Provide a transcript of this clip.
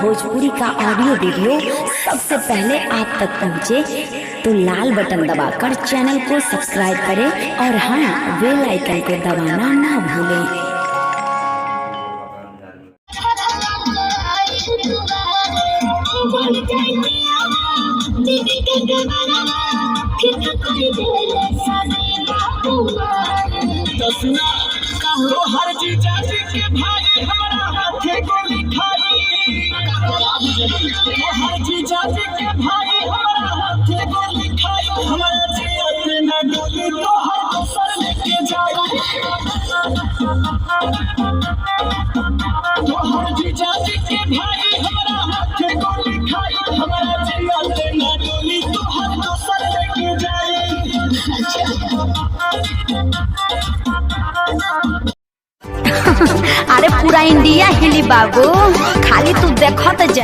भोजपुरी का audio video सबसे पहले आप तक पहुंचे तो लाल बटन दबाकर चैनल को सब्सक्राइब करें और हाँ, बेल आइकन को दबाना ना भूलें। हर जीजा जी के भाई हमारा हाथे गोली खाई, हर जीजा जी के भाई हमारा हाथे गोली खाई, हमारा जियत ना डोली तो हर दोसर लेके जाई, तो हर जीजा जी के भाई हमारा हाथे गोली खाई, हमारा जियत ना डोली तो हर दोसर लेके जाई। अरे पूरा इंडिया हिली बाबू, खाली तू देखत जा।